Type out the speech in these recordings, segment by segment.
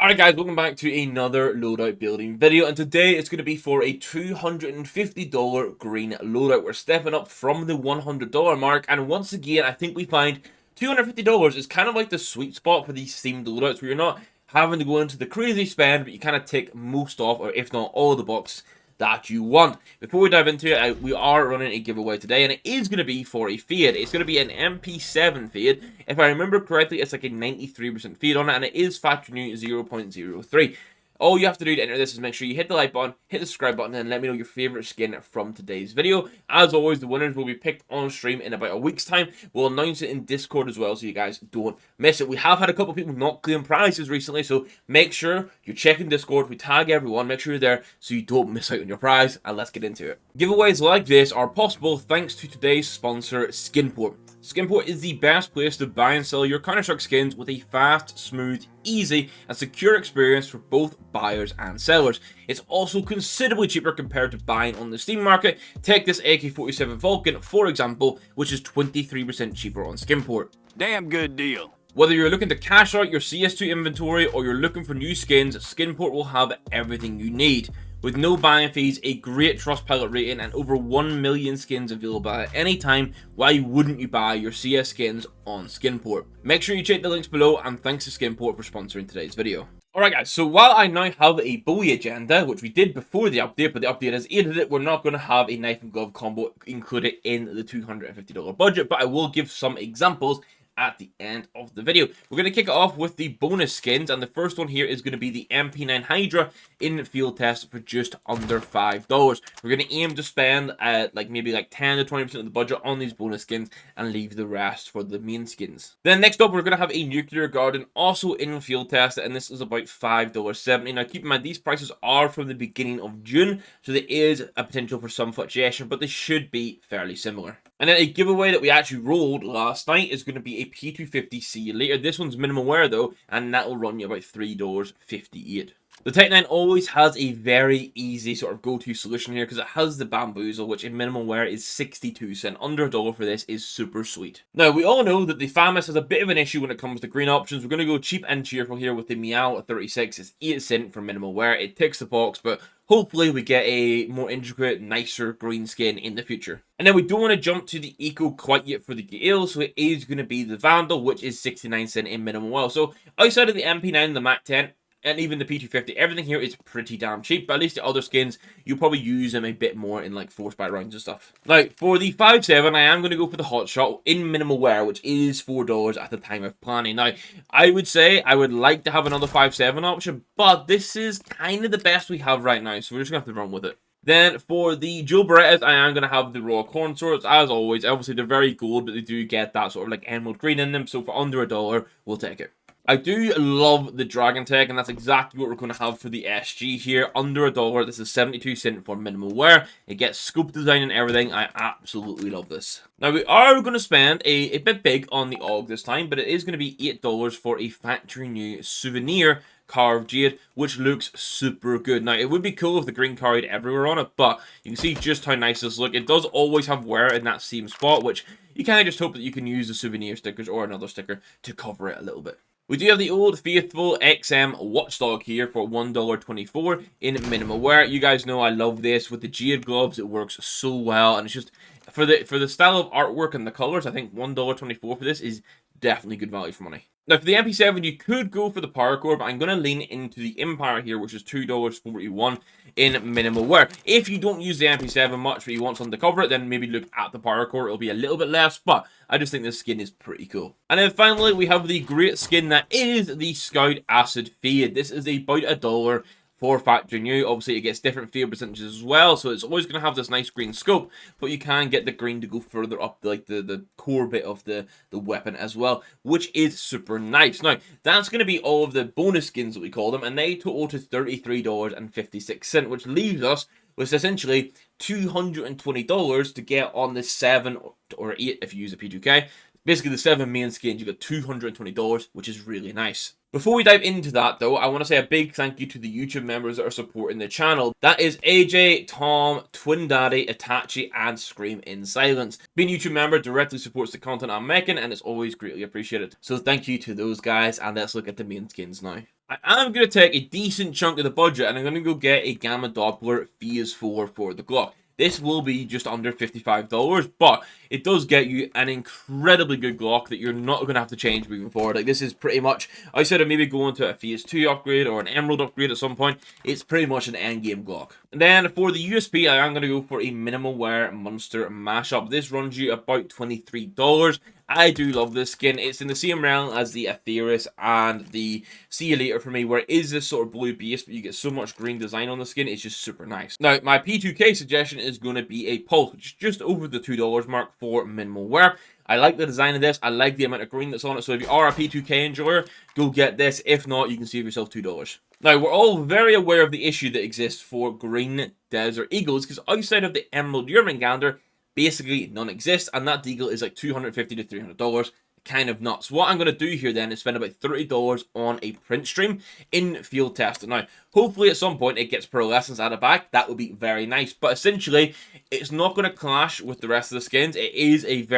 Alright guys, welcome back to another loadout building video, and today it's going to be for a $250 green loadout. We're stepping up from the $100 mark, and once again I think we find $250 is kind of like the sweet spot for these themed loadouts where you're not having to go into the crazy spend, but you kind of tick most off, or if not all, the boxes that you want. Before we dive into it, we are running a giveaway today, and it is going to be for a fade. It's going to be an MP7 fade. If I remember correctly, it's like a 93% fade on it, and it is factory new 0.03. All you have to do to enter this is make sure you hit the like button, hit the subscribe button, and let me know your favorite skin from today's video. As always, the winners will be picked on stream in about a week's time. We'll announce it in Discord as well, so you guys don't miss it. We have had a couple of people not claim prizes recently, so make sure you're checking Discord. We tag everyone, make sure you're there so you don't miss out on your prize, and let's get into it. Giveaways like this are possible thanks to today's sponsor, Skinport. Skinport is the best place to buy and sell your Counter-Strike skins with a fast, smooth, easy, and secure experience for both buyers and sellers. It's also considerably cheaper compared to buying on the Steam market. Take this AK-47 Vulcan, for example, which is 23% cheaper on Skinport. Damn good deal. Whether you're looking to cash out your CS2 inventory or you're looking for new skins, Skinport will have everything you need. With no buying fees, a great Trustpilot rating, and over 1 million skins available at any time, why wouldn't you buy your CS skins on Skinport? Make sure you check the links below, and thanks to Skinport for sponsoring today's video. Alright guys, so while I now have a bowie agenda, which we did before the update, but the update has aided it, we're not going to have a knife and glove combo included in the $250 budget, but I will give some examples at the end of the video. We're going to kick it off with the bonus skins, and the first one here is going to be the MP9 Hydra in field test for just under $5. We're going to aim to spend maybe 10 to 20% of the budget on these bonus skins and leave the rest for the main skins. Then next up, we're going to have a Nuclear Garden also in field test, and this is about $5.70. Now keep in mind, these prices are from the beginning of June, so there is a potential for some fluctuation, but they should be fairly similar. And then a giveaway that we actually rolled last night is going to be a P250 See You Later. This one's minimum wear though, and that will run you about $3.58. The Tech 9 always has a very easy sort of go-to solution here because it has the Bamboozle, which in minimum wear is 62 cents. Under $1 for this is super sweet. Now, we all know that the FAMAS has a bit of an issue when it comes to green options. We're going to go cheap and cheerful here with the Meow at 36. It's 8 cents for minimum wear. It ticks the box, but hopefully we get a more intricate, nicer green skin in the future. And then we don't want to jump to the Eco quite yet for the Gale, so it is going to be the Vandal, which is 69 cents in minimum wear. So outside of the MP9, the Mac 10, and even the P250, everything here is pretty damn cheap, but at least the other skins, you'll probably use them a bit more in like force buy rounds and stuff. Now, for the 5.7, I am going to go for the Hotshot in minimal wear, which is $4 at the time of planning. Now, I would say I would like to have another 5.7 option, but this is kind of the best we have right now, so we're just going to have to run with it. Then for the Joe Berettas, I am going to have the Raw Corn Swords, as always. Obviously, they're very gold, but they do get that sort of like emerald green in them, so for under $1, we'll take it. I do love the Dragon Tech, and that's exactly what we're going to have for the SG here. Under $1, this is 72 cents for minimal wear. It gets scope design and everything. I absolutely love this. Now, we are going to spend a bit big on the AUG this time, but it is going to be $8 for a factory new souvenir carved jade, which looks super good. Now, it would be cool if the green carried everywhere on it, but you can see just how nice this looks. It does always have wear in that same spot, which you kind of just hope that you can use the souvenir stickers or another sticker to cover it a little bit. We do have the old faithful XM Watchdog here for $1.24 in minimal wear. You guys know I love this with the jade gloves. It works so well, and it's just for the style of artwork and the colors. I think $1.24 for this is definitely good value for money. Now, for the MP7, you could go for the Power Core, but I'm going to lean into the Empire here, which is $2.41 in minimal wear. If you don't use the MP7 much, but you want something to cover it, then maybe look at the Power Core. It'll be a little bit less, but I just think this skin is pretty cool. And then finally, we have the great skin that is the Scout Acid Fade. This is about $1 for factory new. Obviously, it gets different fade percentages as well, so it's always going to have this nice green scope, but you can get the green to go further up the core bit of the weapon as well, which is super nice. Now, that's going to be all of the bonus skins that we call them, and they total to $33.56, which leaves us with essentially $220 to get on the 7 or 8 if you use a P2K Basically, the 7 main skins, you got $220, which is really nice. Before we dive into that, though, I want to say a big thank you to the YouTube members that are supporting the channel. That is AJ, Tom, Twin Daddy, Itachi, and Scream in Silence. Being a YouTube member directly supports the content I'm making, and it's always greatly appreciated. So thank you to those guys, and let's look at the main skins now. I am going to take a decent chunk of the budget, and I'm going to go get a Gamma Doppler Phase 4 for the Glock. This will be just under $55, but it does get you an incredibly good Glock that you're not going to have to change moving forward. Like, this is pretty much, outside of maybe going to a Phase 2 upgrade or an Emerald upgrade at some point, it's pretty much an endgame Glock. And then for the USP, I am going to go for a minimal wear Monster mashup. This runs you about $23. I do love this skin. It's in the same realm as the Atheris and the See You Later for me, where it is this sort of blue base, but you get so much green design on the skin. It's just super nice. Now, my P2K suggestion is going to be a Pulse, which is just over the $2 mark for minimal wear. I like the design of this. I like the amount of green that's on it. So if you are a P2K enjoyer, go get this. If not, you can save yourself $2. Now, we're all very aware of the issue that exists for green Desert Eagles, because outside of the Emerald Jurmengander, basically none exists, and that deagle is like $250 to $300. Kind of nuts. What I'm going to do here then is spend about $30 on a print stream in field test. Now, hopefully at some point it gets pearlescence out of back. That would be very nice. But essentially, it's not going to clash with the rest of the skins. It is a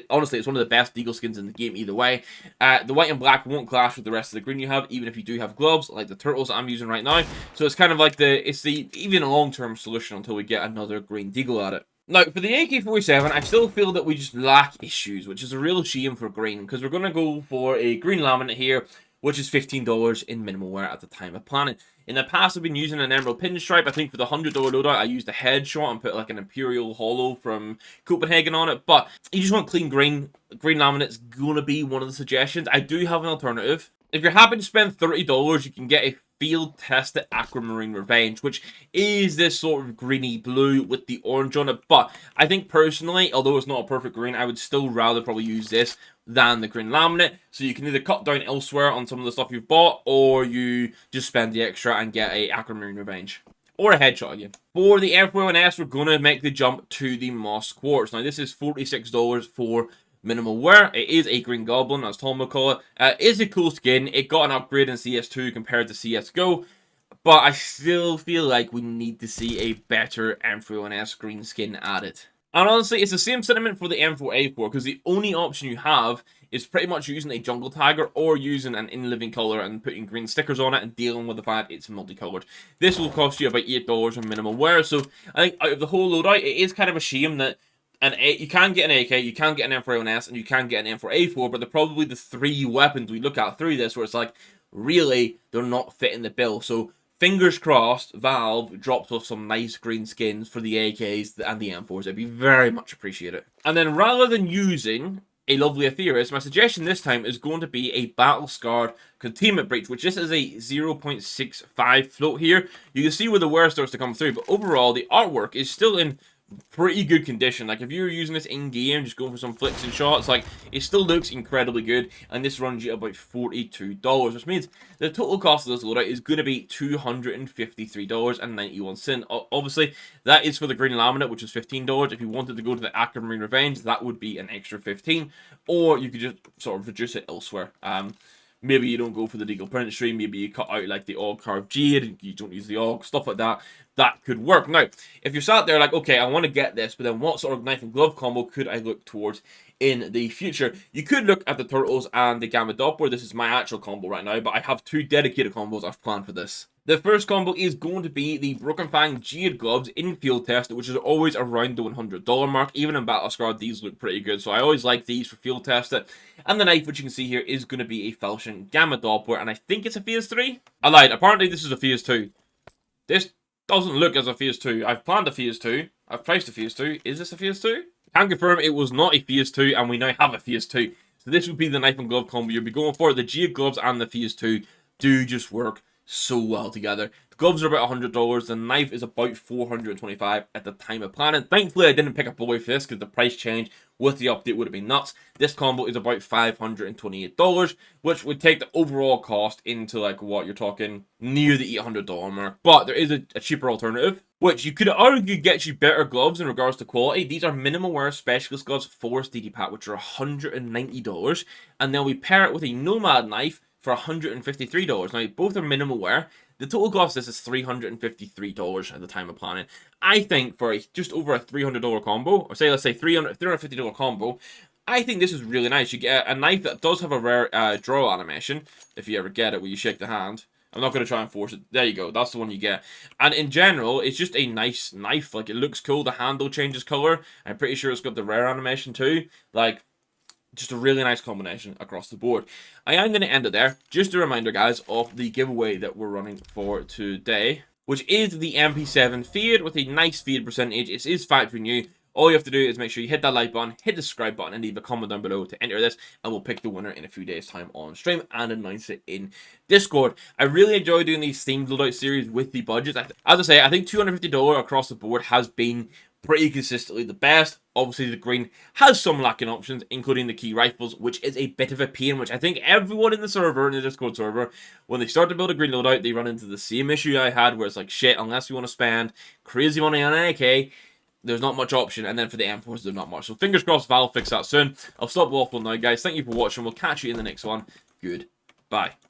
honestly, it's one of the best deagle skins in the game either way. The white and black won't clash with the rest of the green you have, even if you do have gloves, like the turtles that I'm using right now. So it's kind of like even a long-term solution until we get another green deagle at it. Now, for the AK-47, I still feel that we just lack issues, which is a real shame for green, because we're going to go for a green laminate here, which is $15 in minimal wear at the time of planning. In the past, I've been using an Emerald Pinstripe. I think for the $100 loadout, I used a headshot and put like an Imperial Hollow from Copenhagen on it, but you just want clean green. Green laminate's going to be one of the suggestions. I do have an alternative. If you're happy to spend $30, you can get a field tested Aquamarine Revenge, which is this sort of greeny blue with the orange on it. But I think personally, although it's not a perfect green, I would still rather probably use this than the green laminate. So you can either cut down elsewhere on some of the stuff you've bought, or you just spend the extra and get a Aquamarine Revenge. Or a headshot again. For the F1S, we're going to make the jump to the Moss Quartz. Now, this is $46 for minimal wear. It is a Green Goblin, as Tom will call it. It is a cool skin. It got an upgrade in CS2 compared to CSGO, but I still feel like we need to see a better M4A1S green skin added. And honestly, it's the same sentiment for the M4A4, because the only option you have is pretty much using a Jungle Tiger or using an in-living color and putting green stickers on it and dealing with the fact it's multicolored. This will cost you about $8 on minimal wear, so I think out of the whole loadout, it is kind of a shame that you can get an AK, you can get an M4A1S, and you can get an M4A4, but they're probably the three weapons we look at through this where it's like, really, they're not fitting the bill. So, fingers crossed, Valve drops off some nice green skins for the AKs and the M4s. It'd be very much appreciated. And then, rather than using a lovely Atheris, my suggestion this time is going to be a Battle-Scarred Containment Breach, which this is a 0.65 float here. You can see where the wear starts to come through, but overall, the artwork is still in pretty good condition. Like, if you're using this in game, just going for some flicks and shots, like, it still looks incredibly good, and this runs you about $42, which means the total cost of this loadout is going to be $253.91. Obviously, that is for the green laminate, which is $15. If you wanted to go to the Aquamarine Revenge, that would be an extra $15, or you could just sort of reduce it elsewhere. Maybe you don't go for the deagle print stream, maybe you cut out like the AUG carved jade, you don't use the AUG, stuff like that. That could work. Now, if you're sat there like, okay, I want to get this, but then what sort of knife and glove combo could I look towards in the future? You could look at the Turtles and the Gamma Doppler. This is my actual combo right now, but I have two dedicated combos I've planned for this. The first combo is going to be the Broken Fang Jade Gloves in field test, which is always around the $100 mark. Even in Battle Scarred, these look pretty good, so I always like these for field test. And the knife, which you can see here, is going to be a Falchion Gamma Doppler, and I think it's a Phase 3? I lied, apparently this is a Phase 2. This doesn't look as a Phase 2. I've planned a Phase 2. I've priced a Phase 2. Is this a Phase 2? I can confirm it was not a Phase 2, and we now have a Phase 2. So this would be the knife and glove combo you'll be going for. The Jade Gloves and the Phase 2 do just work so well together. The gloves are about $100. The knife is about $425 at the time of planning. Thankfully, I didn't pick a boy for this because the price change with the update would have been nuts. This combo is about $528, which would take the overall cost into like what you're talking near the $800 mark. But there is a cheaper alternative, which you could argue gets you better gloves in regards to quality. These are minimal wear specialist gloves, Forest DD pack, which are $190, and then we pair it with a Nomad knife for $153. Now, both are minimal wear. The total cost of this is $353 at the time of planning. I think for just over a $300 combo, or let's say $350 combo, I think this is really nice. You get a knife that does have a rare draw animation, if you ever get it, where you shake the hand. I'm not going to try and force it. There you go. That's the one you get. And in general, it's just a nice knife. Like, it looks cool. The handle changes color. I'm pretty sure it's got the rare animation too. Like, just a really nice combination across the board. I am going to end it there. Just a reminder, guys, of the giveaway that we're running for today, which is the MP7 fade with a nice fade percentage. It is factory new. All you have to do is make sure you hit that like button, hit the subscribe button, and leave a comment down below to enter this, and we'll pick the winner in a few days' time on stream and announce it in Discord. I really enjoy doing these themed loadout series with the budgets. As I say, I think $250 across the board has been pretty consistently the best. Obviously, the green has some lacking options, including the key rifles, which is a bit of a pain, which I think everyone in the server, in the Discord server, when they start to build a green loadout, they run into the same issue I had, where it's like, shit, unless you want to spend crazy money on an AK, there's not much option, and then for the M4s, there's not much. So fingers crossed Valve fix that soon. I'll stop waffling now, guys. Thank you for watching. We'll catch you in the next one. Goodbye.